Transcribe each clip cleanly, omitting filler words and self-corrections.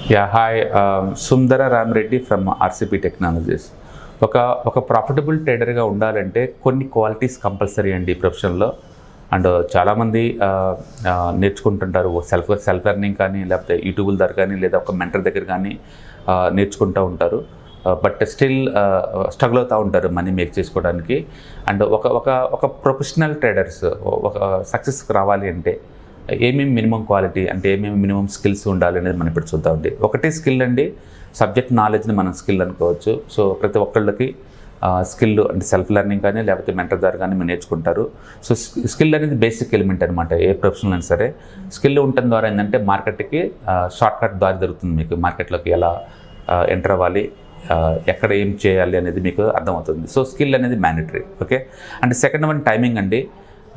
Yeah, hi, Sundara Rami Reddy from RCP Technologies. ఒక profitable ట్రేడర్గా ఉండాలంటే కొన్ని క్వాలిటీస్ కంపల్సరీ అండి ఈ ప్రొఫెషన్లో. అండ్ చాలామంది నేర్చుకుంటుంటారు సెల్ఫ్ ఎర్నింగ్ కానీ, లేకపోతే యూట్యూబ్ ద్వారా కానీ, లేదా ఒక మెంటర్ దగ్గర కానీ నేర్చుకుంటూ ఉంటారు. బట్ స్టిల్ స్ట్రగుల్ అవుతూ ఉంటారు మనీ మేక్ చేసుకోవడానికి. అండ్ ఒక ప్రొఫెషనల్ ట్రేడర్స్ ఒక సక్సెస్కి రావాలి అంటే ఏమేమి మినిమం క్వాలిటీ అంటే ఏమేమి మినిమం స్కిల్స్ ఉండాలి అనేది మనం ఇప్పుడు చూద్దామండి. ఒకటి స్కిల్ అండి, సబ్జెక్ట్ నాలెడ్జ్ని మనం స్కిల్ అనుకోవచ్చు. సో ప్రతి ఒక్కళ్ళకి స్కిల్ అంటే సెల్ఫ్ లెర్నింగ్ కానీ, లేకపోతే మెంటర్ ద్వారా కానీ మీరు నేర్చుకుంటారు. సో స్కిల్ అనేది బేసిక్ ఎలిమెంట్ అనమాట. ఏ ప్రొఫెషనల్ అయినా సరే స్కిల్ ఉండటం ద్వారా ఏంటంటే మార్కెట్కి షార్ట్ కట్ దారి దొరుకుతుంది. మీకు మార్కెట్లోకి ఎలా ఎంటర్ అవ్వాలి, ఎక్కడ ఏం చేయాలి అనేది మీకు అర్థమవుతుంది. సో స్కిల్ అనేది mandatory. Okay. And second one timing అండి.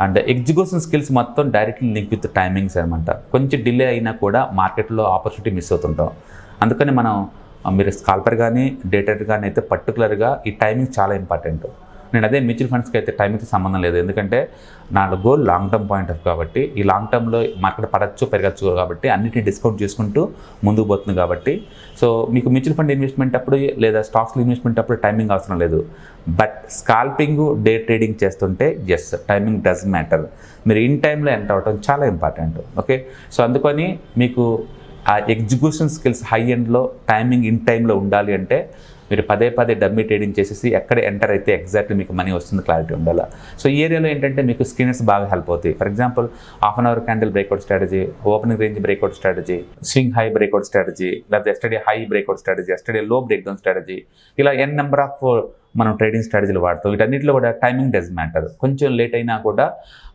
అండ్ ఎగ్జిక్యూషన్ స్కిల్స్ మొత్తం డైరెక్ట్లీ లింక్ విత్ టైమింగ్స్ అనమాట. కొంచెం డిలే అయినా కూడా మార్కెట్లో ఆపర్చునిటీ మిస్ అవుతుంటాం. అందుకని మీరు స్కాల్పర్ కానీ డే ట్రేడర్ కానీ అయితే పర్టికులర్గా ఈ టైమింగ్ చాలా ఇంపార్టెంట్. నేను అదే మ్యూచువల్ ఫండ్స్కి అయితే టైమింగ్కి సంబంధం లేదు. ఎందుకంటే నా goal long term point of కాబట్టి ఈ లాంగ్ టర్మ్లో మార్కెట్ పడచ్చు పెరగచ్చు కాబట్టి అన్నిటిని డిస్కౌంట్ చేసుకుంటూ ముందుకు పోతుంది కాబట్టి. సో మీకు మ్యూచువల్ ఫండ్ ఇన్వెస్ట్మెంట్ అప్పుడు లేదా స్టాక్స్లో ఇన్వెస్ట్మెంట్ అప్పుడు టైమింగ్ అవసరం లేదు. బట్ స్కాల్పింగ్ డే ట్రేడింగ్ చేస్తుంటే ఎస్, టైమింగ్ డస్ మ్యాటర్. మీరు ఇన్ టైంలో ఎంటర్ అవ్వడం చాలా ఇంపార్టెంట్. ఓకే. సో అందుకని మీకు ఆ ఎగ్జిక్యూషన్ స్కిల్స్ హై ఎండ్లో టైమింగ్ ఇన్ టైంలో ఉండాలి అంటే మీరు పదే డమ్మీ ట్రేడింగ్ చేసేసి ఎక్కడ ఎంటర్ అయితే ఎగ్జాక్ట్లీ మీకు మనీ వస్తుంది క్లారిటీ ఉండాలి. సో ఈ ఏరియాలో ఏంటంటే మీకు స్క్రీనర్స్ బాగా హెల్ప్ అవుతాయి. For example half an hour candle breakout strategy, opening range breakout strategy, swing high breakout strategy, లేకపోతే yesterday high breakout strategy, yesterday low break down strategy, ఇలా ఎన్ నెంబర్ ఆఫ్ మనం trading స్ట్రాటజీలు వాడతాం. వీటన్నిటిలో కూడా timing does matter. కొంచెం late అయినా కూడా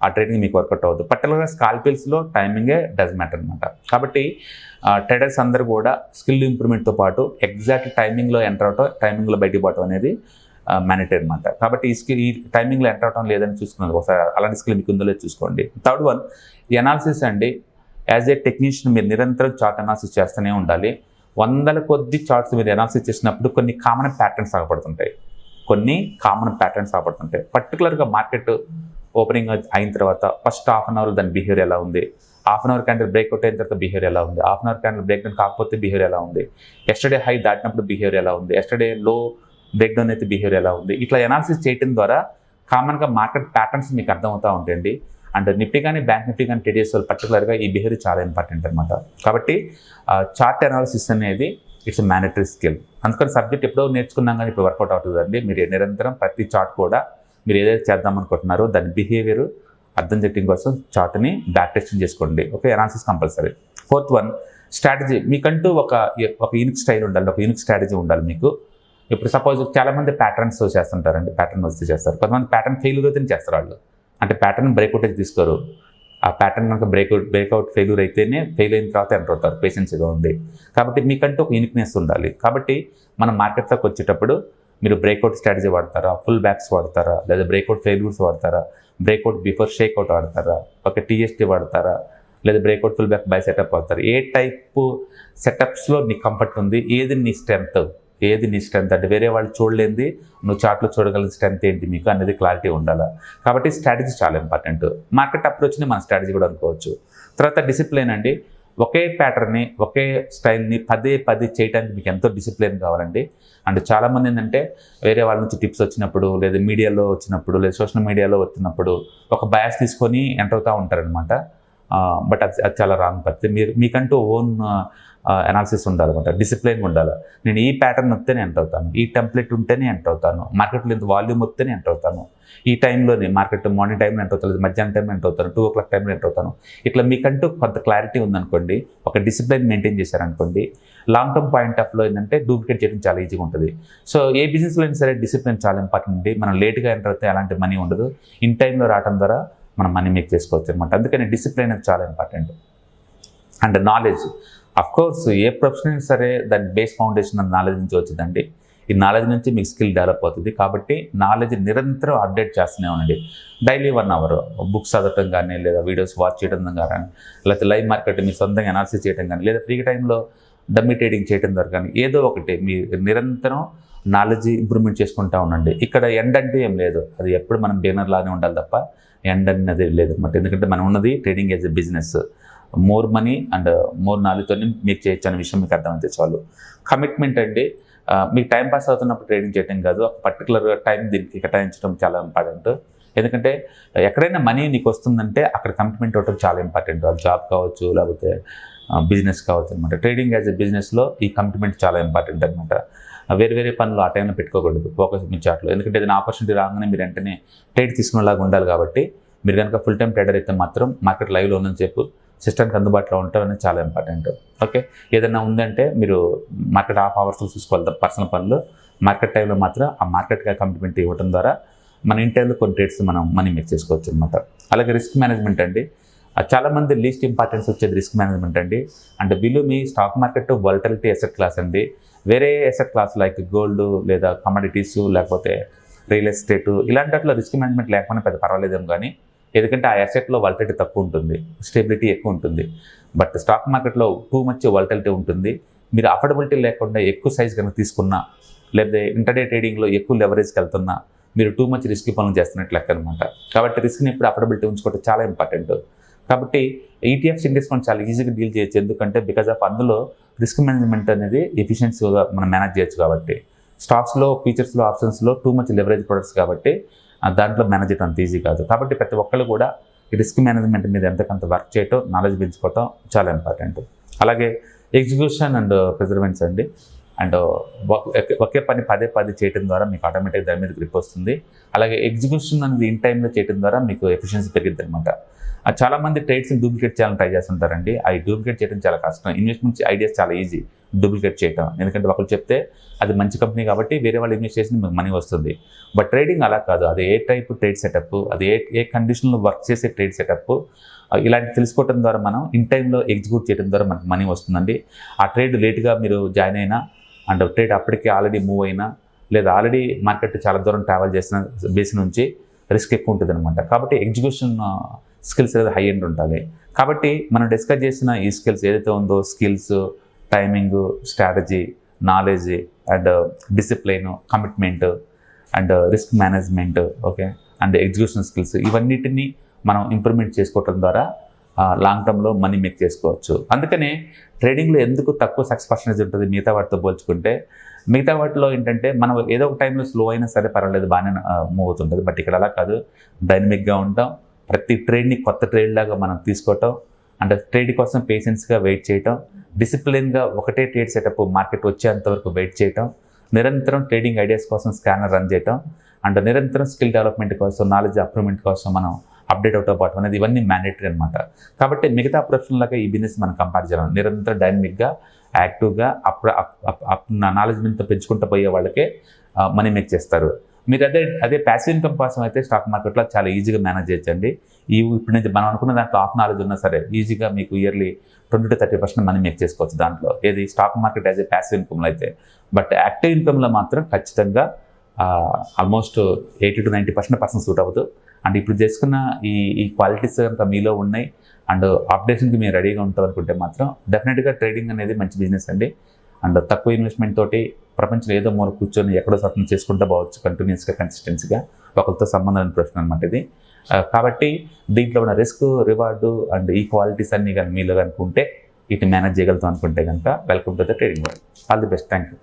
ఆ ట్రేడింగ్ మీకు వర్కౌట్ అవుతుంది. పర్టికులర్గా స్కాల్పిల్స్లో టైమింగే డస్ మ్యాటర్ అనమాట. కాబట్టి ట్రేడర్స్ అందరూ కూడా స్కిల్ ఇంప్రూవ్మెంట్తో పాటు ఎగ్జాక్ట్ టైమింగ్లో ఎంటర్ అవటం, టైమింగ్లో బయటికి పోవటం అనేది మ్యాండేటరీ అనమాట. కాబట్టి ఈ టైమింగ్లో ఎంటర్ అవటం లేదని చూసుకున్నది ఒకసారి అలాంటి స్కిల్ మీకు ఉందో లేదో చూసుకోండి. థర్డ్ వన్ ఈ అనాలిసిస్ అండి. యాజ్ ఏ టెక్నీషియన్ మీరు నిరంతరం చార్ట్ అనాలిసిస్ చేస్తూనే ఉండాలి. వందల కొద్ది చార్ట్స్ మీరు అనాలిసిస్ చేసినప్పుడు కొన్ని కామన్ ప్యాటర్న్స్ ఆగపడుతుంటాయి. పర్టికులర్గా మార్కెట్ ఓపెనింగ్ అయిన తర్వాత ఫస్ట్ హాఫ్ అన్ అవర్ దాని బిహేవియర్ ఎలా ఉంది, half an hour candle breakout అయిన తర్వాత బిహేవియర్ ఎలా ఉంది, half an hour candle break down కాకపోతే బిహేవియర్ ఎలా ఉంది, ఎస్టర్డే హై దాటినప్పుడు బిహేవియర్ ఎలా ఉంది, ఎస్టర్డే లో బ్రేక్ డౌన్ అయితే బిహేవియర్ ఎలా ఉంది, ఇట్లా అనాలిసిస్ చేయడం ద్వారా కామన్గా మార్కెట్ ప్యాటర్న్స్ మీకు అర్థమవుతూ ఉంటాయండి. అండ్ నిఫ్టీ కానీ బ్యాంక్ నిఫ్టీ కానీ ట్రేడ్ చేసే వాళ్ళు పర్టికులర్గా ఈ బిహేవియర్ చాలా ఇంపార్టెంట్ అనమాట. కాబట్టి చార్ట్ అనాలిసిస్ అనేది ఇట్స్ మ్యాండేటరీ స్కిల్. అందుకని సబ్జెక్ట్ ఎప్పుడో నేర్చుకున్నాం కానీ ఇప్పుడు వర్కౌట్ అవుతుందండి. మీరు నిరంతరం ప్రతి చార్ట్ కూడా మీరు ఏదైతే చేద్దాం అనుకుంటున్నారో దాని బిహేవియర్ అర్థం చేయడం కోసం చార్ట్ని బ్యాక్ టెస్టింగ్ చేసుకోండి. Okay. Analysis compulsory. Fourth one strategy. మీకంటూ ఒక యూనిక్ స్టైల్ ఉండాలి, ఒక యూనిక్ స్ట్రాటజీ ఉండాలి మీకు. ఇప్పుడు సపోజ్ చాలామంది ప్యాటర్న్స్ చేస్తుంటారండి, ప్యాటర్న్ వస్తే చేస్తారు. కొంతమంది ప్యాటర్న్ ఫెయిల్యూర్ అయితేనే చేస్తారు వాళ్ళు. అంటే ప్యాటర్న్ బ్రేక్అవుట్ అయితే తీసుకోరు. ఆ ప్యాటర్న్ కనుక బ్రేక్అవుట్ ఫెయిల్యూర్ అయితేనే ఫెయిల్ అయిన తర్వాత ఎంటర్ అవుతారు పేషెన్స్గా ఉంది. కాబట్టి మీకంటూ ఒక యూనిక్నెస్ ఉండాలి. కాబట్టి మనం మార్కెట్లోకి వచ్చేటప్పుడు మీరు బ్రేక్అవుట్ స్ట్రాటజీ వాడతారా, ఫుల్ బ్యాక్స్ వాడతారా, లేదా బ్రేక్అవుట్ ఫెయిల్యూర్స్ వాడతారా, బ్రేక్అవుట్ బిఫోర్ షేక్అవుట్ వాడతారా, ఒక టీఎస్టీ వాడతారా, లేదా breakout full back by setup వాడతారా, ఏ టైపు సెటప్స్లో నీ కంఫర్ట్ ఉంది, ఏది నీ స్ట్రెంత్ అంటే వేరే వాళ్ళు చూడలేంది నువ్వు చార్ట్లో చూడగలిగిన స్ట్రెంత్ ఏంటి మీకు అనేది క్లారిటీ ఉండాలి. కాబట్టి స్ట్రాటజీ చాలా ఇంపార్టెంట్. మార్కెట్ అప్రోచ్ని మన స్ట్రాటజీ కూడా అనుకోవచ్చు. తర్వాత డిసిప్లిన్ అండి. ఒకే ప్యాటర్న్ని ఒకే స్టైల్ని పదే చేయడానికి మీకు ఎంతో డిసిప్లిన్ కావాలండి. అండ్ చాలామంది ఏంటంటే వేరే వాళ్ళ నుంచి టిప్స్ వచ్చినప్పుడు, లేదా మీడియాలో వచ్చినప్పుడు, లేదా సోషల్ మీడియాలో వచ్చినప్పుడు ఒక బయాస్ తీసుకొని ఎంటర్ అవుతూ ఉంటారనమాట. బట్ అది చాలా రాంగ్ పద్ధతి. మీకంటూ ఓన్ అనాలిసిస్ ఉండాలన్నమాట, డిసిప్లిన్గా ఉండాలి. నేను ఈ ప్యాటర్న్ వస్తేనే ఎంటర్ అవుతాను, ఈ టెంప్లెట్ ఉంటేనే ఎంటర్ అవుతాను, మార్కెట్లో ఇంత వాల్యూమ్ వస్తేనే ఎంటర్ అవుతాను, ఈ టైంలోనే మార్కెట్ మార్నింగ్ టైంలో ఎంటర్ అవుతాను, మధ్యాహ్నం టైంలో ఎంటర్ అవుతాను, 2 o'clock టైంలో ఎంటర్ అవుతాను. ఇట్లా మీకంటూ కొంత క్లారిటీ ఉందనుకోండి, ఒక డిసిప్లిన్ మెయింటైన్ చేశారనుకోండి, లాంగ్ టర్మ్ పాయింట్ ఆఫ్ లో ఏంటంటే డూప్లికేట్ చేయడం చాలా ఈజీగా ఉంటుంది. సో ఏ బిజినెస్లో అయినా సరే డిసిప్లిన్ చాలా ఇంపార్టెంట్ అండి. మనం లేట్గా ఎంటర్ అయితే అలాంటి మనీ ఉండదు. ఇన్ టైంలో రావడం ద్వారా మనం మనీ మేక్ చేసుకోవచ్చు అనమాట. అందుకని డిసిప్లిన్ అనేది చాలా important. And knowledge. Of course A profession అయినా సరే దాని బేస్ ఫౌండేషన్ నాలెడ్జ్ నుంచి వచ్చిందండి. ఈ నాలెడ్జ్ నుంచి మీకు స్కిల్ డెవలప్ అవుతుంది. కాబట్టి నాలెడ్జ్ నిరంతరం అప్డేట్ చేస్తూనే ఉండండి. డైలీ 1 hour బుక్స్ చదవటం కానీ, లేదా వీడియోస్ వాచ్ చేయడం కానీ, లేకపోతే లైవ్ మార్కెట్ మీ సొంతంగా అనాలిసిస్ చేయడం కానీ, లేదా ఫ్రీ టైంలో డమ్మీ ట్రేడింగ్ చేయడం ద్వారా కానీ ఏదో ఒకటి మీ నిరంతరం నాలెడ్జ్ ఇంప్రూవ్మెంట్ చేసుకుంటూ ఉండండి. ఇక్కడ ఎండ్ అంటే ఏం లేదు. అది ఎప్పుడు మనం బిగినర్ లాగానే ఉండాలి తప్ప ఎండ్ అనేది లేదన్నమాట. ఎందుకంటే మనం ఉన్నది trading as a business. More money and more నాలెడ్జ్తో మీరు చేయొచ్చు అనే విషయం మీకు అర్థమైతే చాలు. కమిట్మెంట్ అండి, మీకు టైం పాస్ అవుతున్నప్పుడు ట్రేడింగ్ చేయడం కాదు, ఒక పర్టికులర్ టైం దీనికి కేటాయించడం చాలా ఇంపార్టెంట్. ఎందుకంటే ఎక్కడైనా మనీ నీకు వస్తుందంటే అక్కడ కమిట్మెంట్ అవ్వడం చాలా ఇంపార్టెంట్. అది జాబ్ కావచ్చు, లేకపోతే బిజినెస్ కావచ్చు అనమాట. ట్రేడింగ్ యాజ్ ఎ బిజినెస్లో ఈ కమిట్మెంట్ చాలా ఇంపార్టెంట్ అనమాట. వేరే వేరే పనులు ఆ టైంలో పెట్టుకోకూడదు, ఫోకస్ మీ చాట్లో. ఎందుకంటే ఏదైనా ఆపర్చునిటీ రాగానే మీరు వెంటనే ట్రేడ్ తీసుకునేలాగా ఉండాలి. కాబట్టి మీరు కనుక ఫుల్ టైం ట్రేడర్ అయితే మాత్రం మార్కెట్ లైవ్లో ఉన్నని చెప్పు సిస్టమ్కి అందుబాటులో ఉంటారు అనేది చాలా ఇంపార్టెంట్. ఓకే, ఏదైనా ఉందంటే మీరు మార్కెట్ హాఫ్ అవర్స్లో చూసుకోవాలి పర్సనల్ పనులు. మార్కెట్ టైంలో మాత్రం ఆ మార్కెట్గా కమిట్మెంట్ ఇవ్వడం ద్వారా మన ఇంటర్లో కొన్ని ట్రేడ్స్ మనం మనీ మేక్ చేసుకోవచ్చు అనమాట. అలాగే రిస్క్ మేనేజ్మెంట్ అండి, చాలామంది లీస్ట్ ఇంపార్టెన్స్ వచ్చేది రిస్క్ మేనేజ్మెంట్ అండి. అంటే బిలో మీ stock market volatility asset class అండి. వేరే అసెట్ క్లాస్ లైక్ గోల్డ్ లేదా కమోడిటీస్ లేకపోతే రియల్ ఎస్టేట్ ఇలాంటి వాటిలో రిస్క్ మేనేజ్మెంట్ లేకపోయినా పెద్ద పర్వాలేదేమో. కానీ ఎందుకంటే ఆ అసెట్లో వాలటిలిటీ తక్కువ ఉంటుంది, స్టెబిలిటీ ఎక్కువ ఉంటుంది. బట్ స్టాక్ మార్కెట్లో టూ మచ్ వాలటిలిటీ ఉంటుంది. మీరు అఫోర్డబిలిటీ లేకుండా ఎక్కువ సైజ్ కనుక తీసుకున్నా, లేదా ఇంటర్డే ట్రేడింగ్లో ఎక్కువ లెవరేజ్కి వెళ్తున్నా మీరు టూ మచ్ రిస్క్ పనులు చేస్తున్నట్లు లెక్క అనమాట. కాబట్టి రిస్క్ని ఎప్పుడు అఫోర్డబిలిటీ ఉంచుకోవడం చాలా ఇంపార్టెంట్. కాబట్టి ఈటీఎఫ్స్ ఇండెక్స్ ఫండ్ చాలా ఈజీగా డీల్ చేయొచ్చు. ఎందుకంటే బికాజ్ ఆఫ్ అందులో రిస్క్ మేనేజ్మెంట్ అనేది ఎఫిషియన్సీగా మనం మేనేజ్ చేయొచ్చు. కాబట్టి స్టాక్స్లో, ఫీచర్స్లో, ఆప్షన్స్లో టూ మచ్ లెవరేజ్ ప్రొడక్ట్స్ కాబట్టి దాంట్లో మేనేజ్ చేయడం అంత ఈజీ కాదు. కాబట్టి ప్రతి ఒక్కళ్ళు కూడా ఈ రిస్క్ మేనేజ్మెంట్ మీద ఎంతకంత వర్క్ చేయటం, నాలెడ్జ్ పెంచుకోవటం చాలా ఇంపార్టెంట్. అలాగే ఎగ్జిక్యూషన్ అండ్ ప్రిజర్వెన్స్ అండి. అండ్ ఒకే పని పదే పదే చేయడం ద్వారా మీకు ఆటోమేటిక్గా దాని మీద గ్రిప్ వస్తుంది. అలాగే ఎగ్జిక్యూషన్ అనేది ఇన్ టైంలో చేయడం ద్వారా మీకు ఎఫిషియన్సీ పెరిగిద్ది అనమాట. చాలామంది ట్రేడ్స్ని డూప్లికేట్ చేయాలని ట్రై చేస్తుంటారండి. అవి డూప్లికేట్ చేయడం చాలా కష్టం. ఇన్వెస్ట్మెంట్ ఐడియాస్ చాలా ఈజీ డూప్లికేట్ చేయడం. ఎందుకంటే ఒకరు చెప్తే అది మంచి కంపెనీ కాబట్టి వేరే వాళ్ళు ఇన్వెస్ట్ చేసి మీకు మనీ వస్తుంది. బట్ ట్రేడింగ్ అలా కాదు. అది ఏ టైప్ ట్రేడ్ సెటప్, అది ఏ కండిషన్లో వర్క్ చేసే ట్రేడ్ సెటప్, ఇలాంటి తెలుసుకోవడం ద్వారా మనం ఇన్ టైంలో ఎగ్జిక్యూట్ చేయడం ద్వారా మనకు మనీ వస్తుందండి. ఆ ట్రేడ్ లేట్గా మీరు జాయిన్ అయినా అండ్ ట్రేడ్ అప్పటికే ఆల్రెడీ మూవ్ అయినా, లేదా ఆల్రెడీ మార్కెట్ చాలా దూరం ట్రావెల్ చేసిన బేస్ నుంచి రిస్క్ ఎక్కువ ఉంటుంది అనమాట. కాబట్టి ఎగ్జిక్యూషన్ స్కిల్స్ అనేది హై ఎండ్ ఉండాలి. కాబట్టి మనం డిస్కస్ చేసిన ఈ స్కిల్స్ ఏదైతే ఉందో, skills, timing, strategy, knowledge and discipline, commitment and risk management, okay, and execution skills, ఇవన్నిటిని మనం ఇంప్రూవ్మెంట్ చేసుకోవడం ద్వారా లాంగ్ టర్మ్లో మనీ మేక్ చేసుకోవచ్చు. అందుకనే ట్రేడింగ్లో ఎందుకు తక్కువ సక్సెస్ పర్సెంటేజ్ ఉంటుంది మిగతా వాటితో పోల్చుకుంటే? మిగతా వాటిలో ఏంటంటే మనం ఏదో ఒక టైంలో స్లో అయినా సరే పర్వాలేదు, బాగానే మూవ్ అవుతుంటుంది. బట్ ఇక్కడ అలా కాదు, డైనమిక్గా ఉంటాం. ప్రతి ట్రేడ్ని కొత్త ట్రేడ్ లాగా మనం తీసుకోవటం, అంటే ట్రేడ్ కోసం పేషెన్స్గా వెయిట్ చేయటం, డిసిప్లిన్గా ఒకటే ట్రేడ్ సెటప్ మార్కెట్ వచ్చేంతవరకు వెయిట్ చేయటం, నిరంతరం ట్రేడింగ్ ఐడియాస్ కోసం స్కానర్ రన్ చేయటం, అండ్ నిరంతరం స్కిల్ డెవలప్మెంట్ కోసం, నాలెడ్జ్ ఇంప్రూవ్మెంట్ కోసం మనం అప్డేట్ అవుతూ పాటు అనేది ఇవన్నీ మ్యాండేటరీ అనమాట. కాబట్టి మిగతా ప్రొఫెషన్లాగా ఈ బిజినెస్ మనం కంపేర్ చేయాలి. నిరంతరం డైనమిక్గా, యాక్టివ్గా నాలెడ్జ్మెంట్తో పెంచుకుంటూ పోయే వాళ్ళకే మనీ మేక్ చేస్తారు. మీరు అదే ప్యాసివ్ ఇన్కమ్ కోసం అయితే స్టాక్ మార్కెట్లో చాలా ఈజీగా మేనేజ్ చేయొచ్చండి. ఇప్పుడు నుంచి మనం అనుకున్న దాంట్లో హాఫ్ నాలెడ్జ్ ఉన్నా సరే ఈజీగా మీకు ఇయర్లీ 20 to 30% మనీ మేక్ చేసుకోవచ్చు దాంట్లో. ఏది stock market as a passive ఇన్కమ్లో అయితే. బట్ యాక్టివ్ ఇన్కమ్లో మాత్రం ఖచ్చితంగా ఆల్మోస్ట్ 80 to 90% సూట్ అవ్వదు. అండ్ ఇప్పుడు చేసుకున్న ఈ క్వాలిటీస్ కనుక మీలో ఉన్నాయి అండ్ అప్డేషన్కి మీరు రెడీగా ఉంటారు అనుకుంటే మాత్రం డెఫినెట్గా ట్రేడింగ్ అనేది మంచి బిజినెస్ అండి. అండ్ తక్కువ ఇన్వెస్ట్మెంట్ తోటి ప్రపంచంలో ఏదో మూల కూర్చొని ఎక్కడో సత్యం చేసుకుంటూ పోవచ్చు కంటిన్యూస్గా, కన్సిస్టెన్సీగా. ఒకరితో సంబంధం లేని ప్రశ్న అనమాట ఇది. కాబట్టి దీంట్లో ఉన్న రిస్క్, రివార్డు అండ్ ఈ క్వాలిటీస్ అన్నీ కానీ మీలో కనుక ఉంటే వీటిని మేనేజ్ చేయగలుగుతాం అనుకుంటే కనుక welcome to the trading world. All the best. Thank you.